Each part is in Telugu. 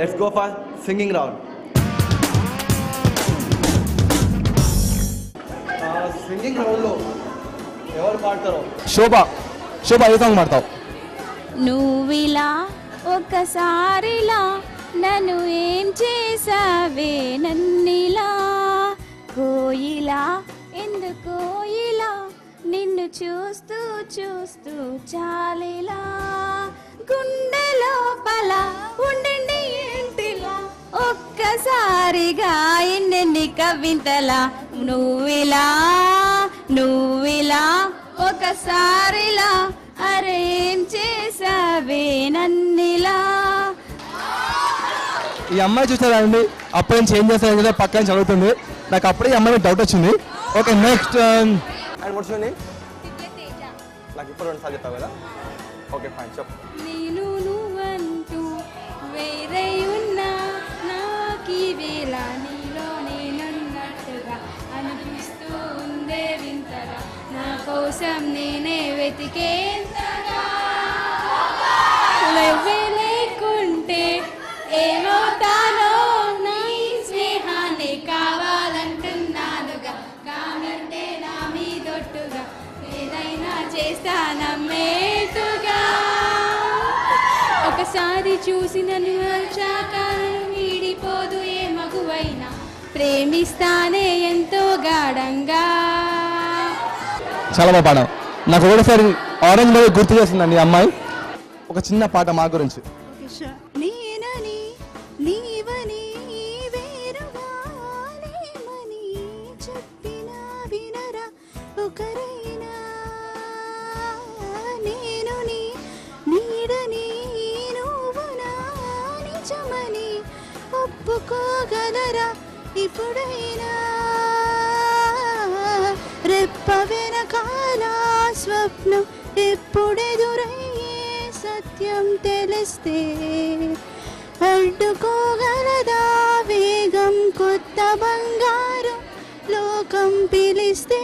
Let's go for singing round. Singing రౌండ్లో ఎవరు పాడతారో? శోభ ఏ సాంగ్ పాడతావు? నువ్విలా ఒక్కసారిలా నన్ను ఏం చేసావే నన్నిలా, కోయిలా ఎందుకో ఇలా నిన్ను చూస్తూ చూస్తూ చాలిలా, గుండె లోపల ఉండండి ఏంటిలా ఒక్కసారిగా ఎన్నెన్ని కవింతలా, నువ్విలా ఒకసారిలా అరే ఏం చేసావే నన్నిలా. ఈ అమ్మాయి చూసారా అండి, అప్పుడు నుంచి ఏం చేస్తారని పక్కన చదువుతుంది. నాకు అప్పుడే ఈ అమ్మాయి డౌట్ వచ్చింది. Okay next and what's your name? నాకు ఇప్పుడు 2 సార్లు చెప్తావు కదా. ఓకే ఫైన్ చెప్పు. నేను నువ్వంటూ వేరే ఉన్నా నాకీ వేళ నీలో నేనున్నట్టుగా అనిపిస్తూ ఉందే వింతగా, నా కోసం నేనే వెతికేంతగా, నువ్వే లేకుంటే ఏమవుతానో నీ స్నేహాన్ని కావాలంటున్నానుగా, కానంటే నా మీదొట్టుగా ఏదైనా చేస్తానమ్మేటుగా, ఒకసారి చూసి నన్ను చాక వీడిపోదు ఏ మగువైనా, ప్రేమిస్తానే ఎంతో గాఢంగా. చాలా బాగా పాడాం. నాకు ఒకసారి ఆరెంజ్ మూవీ గుర్తు చేస్తుందండి ఈ అమ్మాయి. ఒక చిన్న పాట మా గురించి. నేనని నీవని వేరుగా లేమని చెప్పినా వినరా ఒకరైనా, నేను నీ నీడని నువ్వు నా నిజమని ఒప్పుకోగలరా ఇప్పుడైనా, రెప్ప వెనకాల స్వప్నం ఎప్పుడెదురయ్యే సత్యం తెలిస్తే, అడ్డుకోగలదా వేగం కొత్త బంగారం లోకం పిలిస్తే,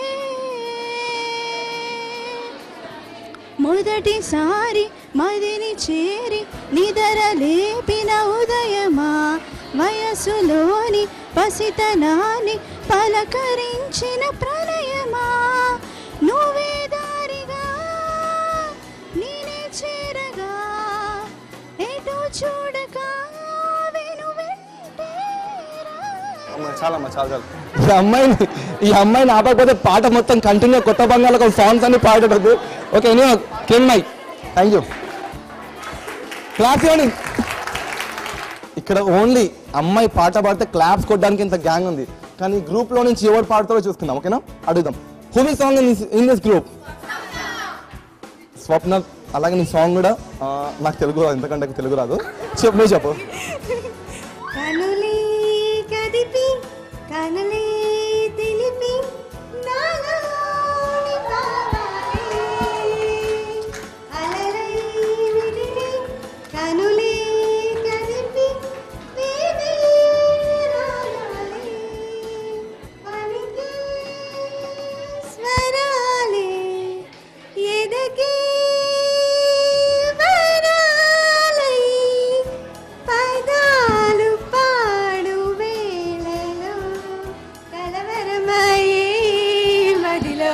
మొదటిసారి మదిని చేరి నిదర లేపిన ఉదయమా, వయసులోని పసితనాన్ని పలకరించిన ప్రణయమా, నువ్వే దారిగా నేనే చేరగా ఎటు చూడగా వెను వెంటేరా. చాలా ఈ అమ్మాయిని ఆపకపోతే పాట మొత్తం కంటిన్యూ కొత్త బంగాళాఖాతం సాంగ్స్ అన్ని పాడేటప్పుడు. Okay anyway Kiran thank you. Claps ఇవ్వండి. ఇక్కడ ఓన్లీ అమ్మాయి పాట పాడితే క్లాప్స్ కొట్టడానికి ఇంత గ్యాంగ్ ఉంది, కానీ గ్రూప్లో నుంచి ఎవరు పాడతారో చూసుకుందాం. ఓకేనా, అడుగుదాం. Who will sing in this group? Swapna. అలాగే నీ సాంగ్ కూడా నాకు తెలుగు రాదు, ఎందుకంటే తెలుగు రాదు. చెప్పు, నువ్వు చెప్పు. కనులే కదిపి కనులే తెలిపి నాలోని భావాలే, అలలై విరిగి కనులే కదిపి వేవే రాగాలే, పలికే స్వరాలే ఎదగే వరాలై, పదాలు పాడు వేళలో కలవరమయ్యే మదిలో.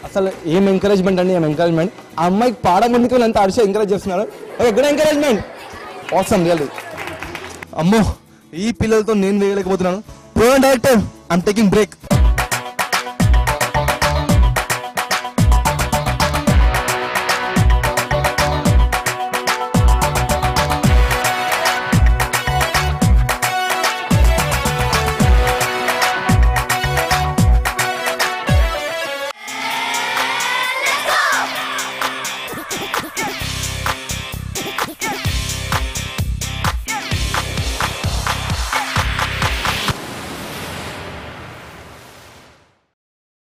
అసలు ఏం ఎంకరేజ్మెంట్ అండి, ఏం ఎంకరేజ్మెంట్. ఆ అమ్మాయికి పాడమందుకు ఎంత అరిచి ఎంకరేజ్ చేస్తున్నారు. Okay good encouragement, awesome really. అమ్మో, ఈ పిల్లలతో నేను వేయలేకపోతున్నాను. Pro director I'm taking break.